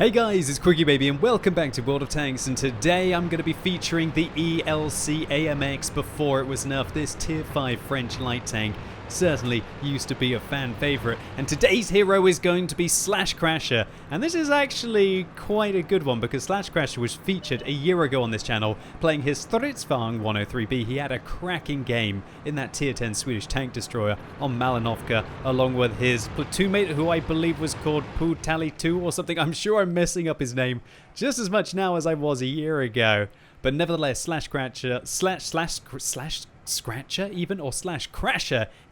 Hey guys, it's QuickyBaby and welcome back to World of Tanks, and today I'm going to be featuring the ELC AMX before it was nerfed. This tier 5 French light tank certainly used to be a fan favourite, and today's hero is going to be Slash Crasher, and this is actually quite a good one because Slash Crasher was featured a year ago on this channel playing his Stridsvagn 103B. He had a cracking game in that tier 10 Swedish tank destroyer on Malinovka along with his platoon mate, who I believe was called Putali 2 or something. I'm sure I'm messing up his name just as much now as I was a year ago, but nevertheless, Slash Crasher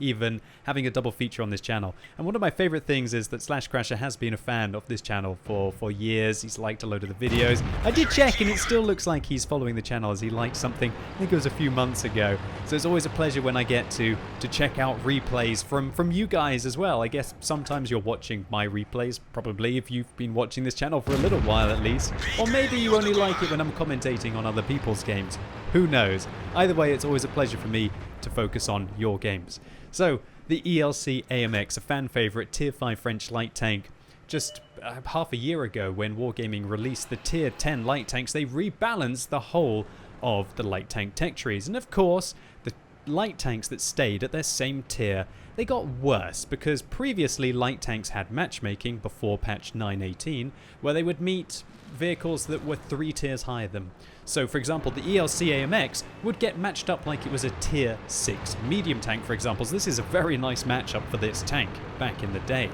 even having a double feature on this channel. And one of my favorite things is that Slash Crasher has been a fan of this channel for years. He's liked a load of the videos. I did check and it still looks like he's following the channel, as he liked something, I think it was a few months ago. So it's always a pleasure when I get to check out replays from you guys as well. I guess sometimes you're watching my replays, probably if you've been watching this channel for a little while at least. Or maybe you only like it when I'm commentating on other people's games. Who knows? Either way, it's always a pleasure for me to focus on your games. So, the ELC AMX, a fan favourite tier 5 French light tank. Just half a year ago when Wargaming released the tier 10 light tanks, they rebalanced the whole of the light tank tech trees. And of course, the light tanks that stayed at their same tier, they got worse because previously light tanks had matchmaking before patch 9.18, where they would meet vehicles that were 3 tiers higher than them. So for example, the ELC AMX would get matched up like it was a tier 6 medium tank, for example. So this is a very nice matchup for this tank back in the day.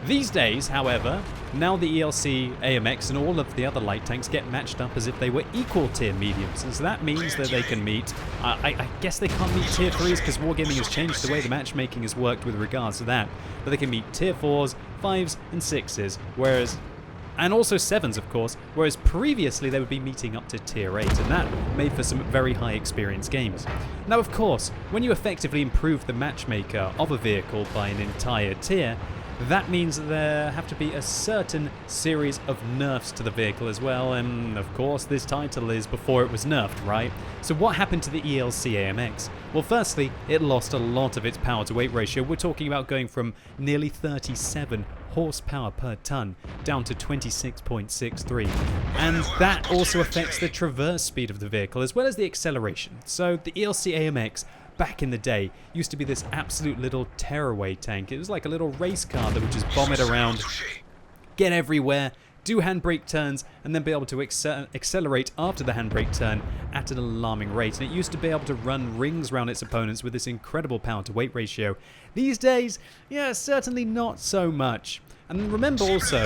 These days, however, now the ELC AMX and all of the other light tanks get matched up as if they were equal tier mediums, and so that means that they can meet, I guess they can't meet tier 3s because Wargaming has changed the way the matchmaking has worked with regards to that, but they can meet tier 4s, 5s and 6s, and also 7s of course, whereas previously they would be meeting up to tier 8, and that made for some very high experience games. Now of course, when you effectively improve the matchmaker of a vehicle by an entire tier, that means that there have to be a certain series of nerfs to the vehicle as well, and of course this title is before it was nerfed, right? So what happened to the ELC AMX? Well, firstly, it lost a lot of its power to weight ratio. We're talking about going from nearly 37 horsepower per ton down to 26.63, and that also affects the traverse speed of the vehicle as well as the acceleration. So the ELC AMX back in the day used to be this absolute little tearaway tank. It was like a little race car that would just bomb it around, get everywhere, do handbrake turns, and then be able to accelerate after the handbrake turn at an alarming rate. And it used to be able to run rings around its opponents with this incredible power to weight ratio. These days, yeah, certainly not so much. And remember also,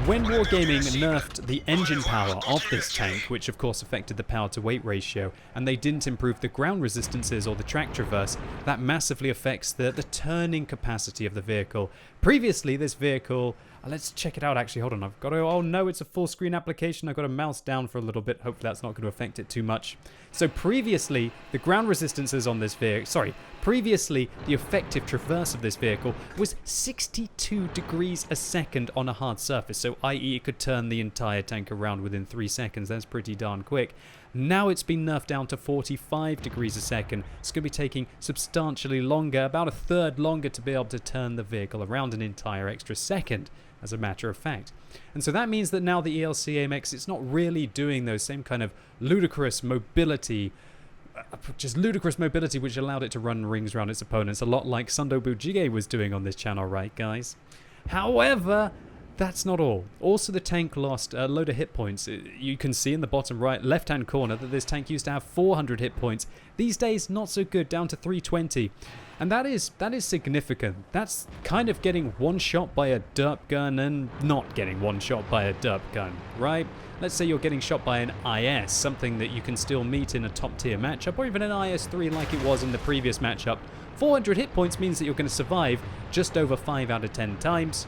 when Wargaming nerfed the engine power of this tank, which of course affected the power to weight ratio, and they didn't improve the ground resistances or the track traverse, that massively affects the turning capacity of the vehicle. Previously, this vehicle, let's check it out actually, hold on, I've got to, oh no, it's a full screen application, I've got to mouse down for a little bit, hopefully that's not going to affect it too much. So previously, the ground resistances on this vehicle, previously the effective traverse of this vehicle was 62 degrees a second on a hard surface, so i.e. it could turn the entire tank around within 3 seconds, that's pretty darn quick. Now it's been nerfed down to 45 degrees a second. It's going to be taking substantially longer, about a third longer, to be able to turn the vehicle around an entire extra second, as a matter of fact. And so that means that now the ELC AMX, it's not really doing those same kind of ludicrous mobility, which allowed it to run rings around its opponents, a lot like Sundo Bujige was doing on this channel, right guys? However, that's not all. Also, the tank lost a load of hit points. You can see in the bottom right left-hand corner that this tank used to have 400 hit points. These days, not so good, down to 320. And that is significant. That's kind of getting one shot by a derp gun and not getting one shot by a derp gun, right? Let's say you're getting shot by an IS, something that you can still meet in a top-tier matchup, or even an IS-3 like it was in the previous matchup. 400 hit points means that you're going to survive just over 5 out of 10 times.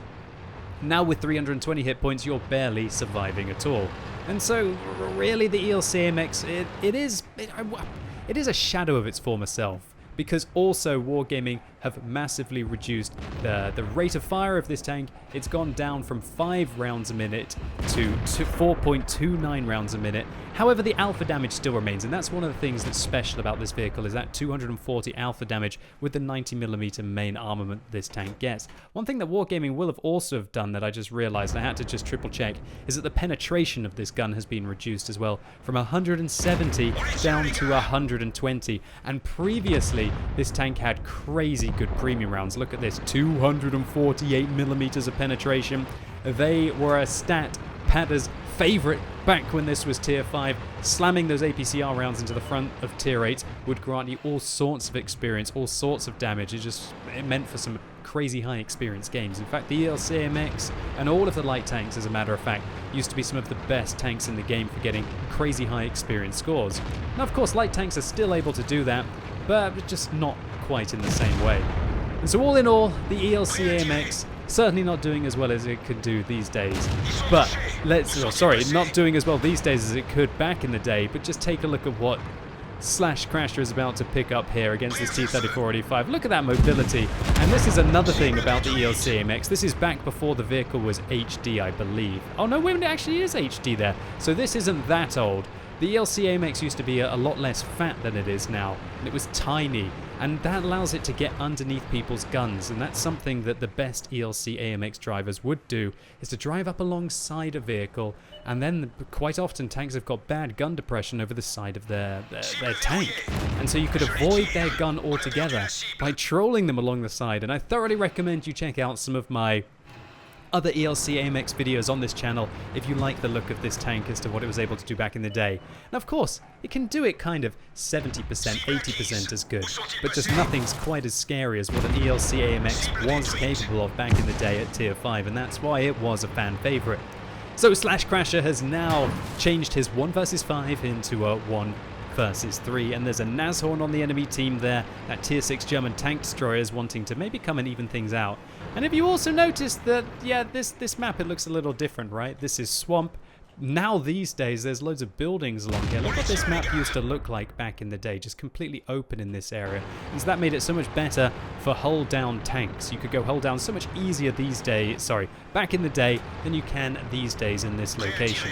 Now with 320 hit points, you're barely surviving at all. And so, really, the ELC AMX, it is a shadow of its former self, because also Wargaming have massively reduced the rate of fire of this tank. It's gone down from 5 rounds a minute to 4.29 rounds a minute. However, the alpha damage still remains, and that's one of the things that's special about this vehicle, is that 240 alpha damage with the 90mm main armament this tank gets. One thing that Wargaming will have also have done that I just realized, I had to just triple check, is that the penetration of this gun has been reduced as well, from 170 down to 120. And previously, this tank had crazy good premium rounds. Look at this, 248mm of penetration. They were a stat padder's favorite back when this was tier 5. Slamming those APCR rounds into the front of tier 8 would grant you all sorts of experience, all sorts of damage. It meant for some crazy high experience games. In fact, the ELC AMX and all of the light tanks, as a matter of fact, used to be some of the best tanks in the game for getting crazy high experience scores. Now, of course, light tanks are still able to do that, but just not quite in the same way. And so all in all, the ELC AMX certainly not doing as well as it could do these days. But not doing as well these days as it could back in the day, but just take a look at what Crasher is about to pick up here against this T-34-85. Look at that mobility. And this is another thing about the ELC AMX. This is back before the vehicle was HD, I believe. Oh no, wait, it actually is HD there. So this isn't that old. The ELC AMX used to be a lot less fat than it is now, and it was tiny, and that allows it to get underneath people's guns, and that's something that the best ELC AMX drivers would do, is to drive up alongside a vehicle, and then quite often tanks have got bad gun depression over the side of their tank, and so you could avoid their gun altogether by trolling them along the side. And I thoroughly recommend you check out some of my other ELC AMX videos on this channel if you like the look of this tank as to what it was able to do back in the day. And of course, it can do it kind of 70%, 80% as good, but just nothing's quite as scary as what an ELC AMX was capable of back in the day at tier 5, and that's why it was a fan favorite. So Crasher has now changed his 1 versus 5 into a 1 versus 3, and there's a Nashorn on the enemy team there. That tier 6 German tank destroyer is wanting to maybe come and even things out. And if you also notice that, yeah, this map, it looks a little different, right? This is swamp. Now these days there's loads of buildings along here. Look what this map used to look like back in the day, just completely open in this area. And so that made it so much better for hull down tanks. You could go hull down so much easier back in the day than you can these days in this location.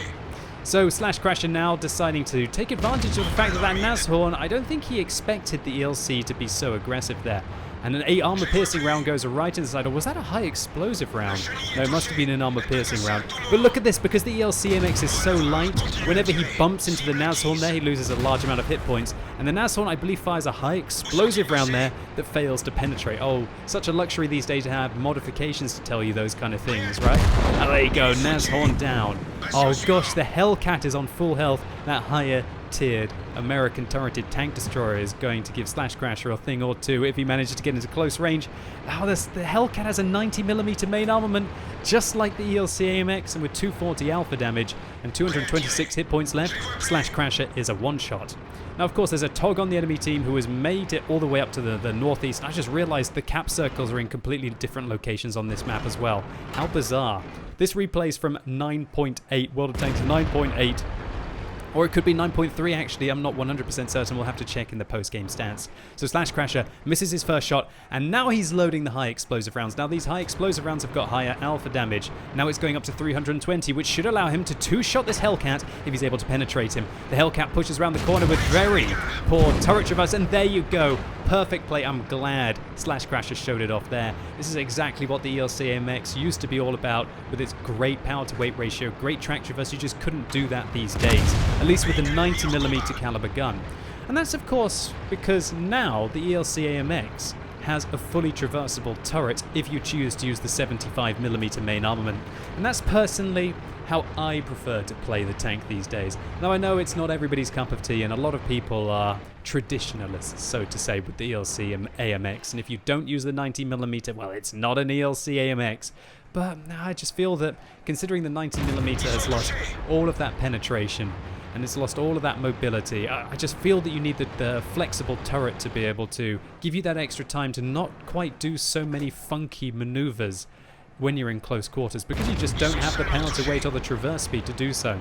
So Crasher now deciding to take advantage of the fact that Nashorn, I don't think he expected the ELC to be so aggressive there. And an 8 armor-piercing round goes right inside. Or was that a high explosive round? No, it must have been an armor-piercing round. But look at this, because the ELC AMX is so light, whenever he bumps into the Nashorn there, he loses a large amount of hit points. And the Nashorn, I believe, fires a high explosive round there that fails to penetrate. Oh, such a luxury these days to have modifications to tell you those kind of things, right? Oh, there you go, Nashorn down. Oh gosh, the Hellcat is on full health. That higher tiered American turreted tank destroyer is going to give Crasher a thing or two if he manages to get into close range. Oh, the Hellcat has a 90mm main armament, just like the ELC AMX, and with 240 alpha damage and 226 hit points left, Crasher is a one-shot. Now, of course, there's a Tog on the enemy team who has made it all the way up to the northeast. I just realized the cap circles are in completely different locations on this map as well. How bizarre. This replays from 9.8, World of Tanks 9.8. Or it could be 9.3 actually, I'm not 100% certain, we'll have to check in the post-game stats. So Crasher misses his first shot, and now he's loading the high explosive rounds. Now these high explosive rounds have got higher alpha damage. Now it's going up to 320, which should allow him to two-shot this Hellcat if he's able to penetrate him. The Hellcat pushes around the corner with very poor turret traverse, and there you go. Perfect play. I'm glad Crasher showed it off there. This is exactly what the ELC AMX used to be all about, with its great power to weight ratio, great track traverse. You just couldn't do that these days, at least with a 90mm caliber gun. And that's of course because now the ELC AMX has a fully traversable turret if you choose to use the 75mm main armament. And that's personally how I prefer to play the tank these days. Now I know it's not everybody's cup of tea, and a lot of people are traditionalists, so to say, with the ELC AMX, and if you don't use the 90mm, well, it's not an ELC AMX. But I just feel that considering the 90mm has lost all of that penetration and it's lost all of that mobility, I just feel that you need the flexible turret to be able to give you that extra time to not quite do so many funky maneuvers when you're in close quarters, because you just don't have the power to weight or the traverse speed to do so.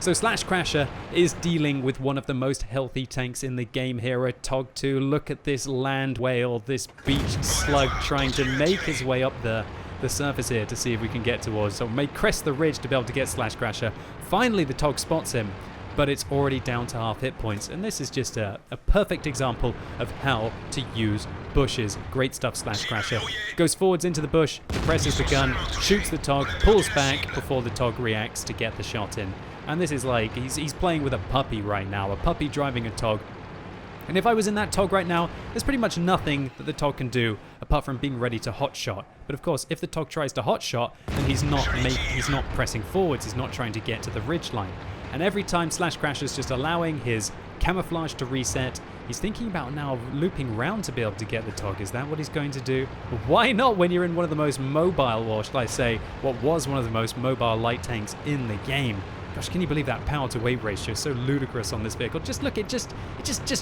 So Slash Crasher is dealing with one of the most healthy tanks in the game here at Tog 2. Look at this land whale, this beach slug trying to make his way up the surface here to see if we can get towards. So we may crest the ridge to be able to get Slash Crasher. Finally the Tog spots him, but it's already down to half hit points. And this is just a perfect example of how to use bushes. Great stuff, Slash Crasher. Goes forwards into the bush, presses the gun, shoots the Tog, pulls back before the Tog reacts to get the shot in. And this is like, he's playing with a puppy right now, a puppy driving a Tog. And if I was in that Tog right now, there's pretty much nothing that the Tog can do apart from being ready to hotshot. But of course, if the Tog tries to hotshot, then he's not pressing forwards, he's not trying to get to the ridge line. And every time Slash Crasher's just allowing his camouflage to reset, he's thinking about now looping round to be able to get the Tog. Is that what he's going to do? Why not when you're in one of the most mobile, or should I say, what was one of the most mobile light tanks in the game? Gosh, can you believe that power to weight ratio? So ludicrous on this vehicle. Just look, it just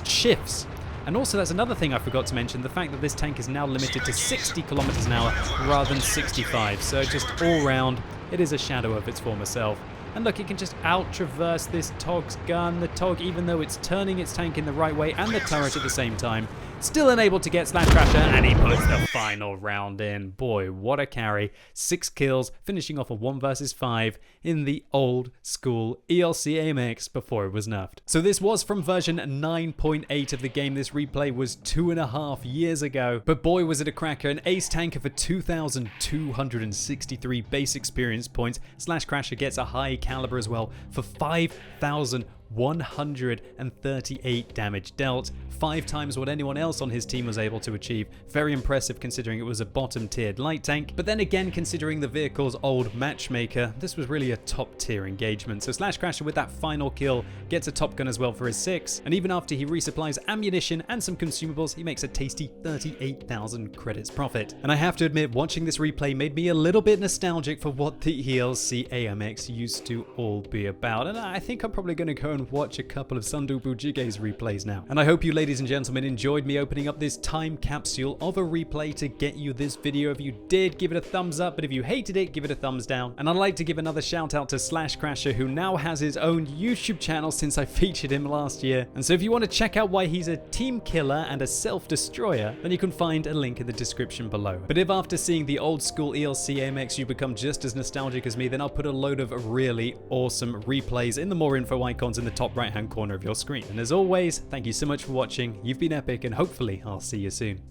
shifts. And also that's another thing I forgot to mention, the fact that this tank is now limited to 60 kilometers an hour rather than 65. So just all round, it is a shadow of its former self. And look, it can just out-traverse this Tog's gun. The Tog, even though it's turning its tank in the right way and the turret at the same time, still unable to get Slash Crasher, and he puts the final round in. Boy, what a carry. 6 kills, finishing off a 1 versus 5 in the old school ELC AMX before it was nerfed. So this was from version 9.8 of the game. This replay was 2.5 years ago. But boy, was it a cracker. An ace tanker for 2,263 base experience points. Slash Crasher gets a high caliber as well for 5,138 damage dealt, 5 times what anyone else on his team was able to achieve. Very impressive considering it was a bottom tiered light tank, but then again considering the vehicle's old matchmaker, this was really a top tier engagement. So Slash Crasher with that final kill gets a top gun as well for his 6, and even after he resupplies ammunition and some consumables, he makes a tasty 38,000 credits profit. And I have to admit, watching this replay made me a little bit nostalgic for what the ELC AMX used to all be about, and I think I'm probably going to go and watch a couple of Sundu Bujige's replays now. And I hope you ladies and gentlemen enjoyed me opening up this time capsule of a replay to get you this video. If you did, give it a thumbs up, but if you hated it, give it a thumbs down. And I'd like to give another shout out to Slash Crasher, who now has his own YouTube channel since I featured him last year. And so if you want to check out why he's a team killer and a self-destroyer, then you can find a link in the description below. But if after seeing the old school ELC AMX you become just as nostalgic as me, then I'll put a load of really awesome replays in the more info icons in the top right hand corner of your screen. And as always, thank you so much for watching. You've been epic, and hopefully I'll see you soon.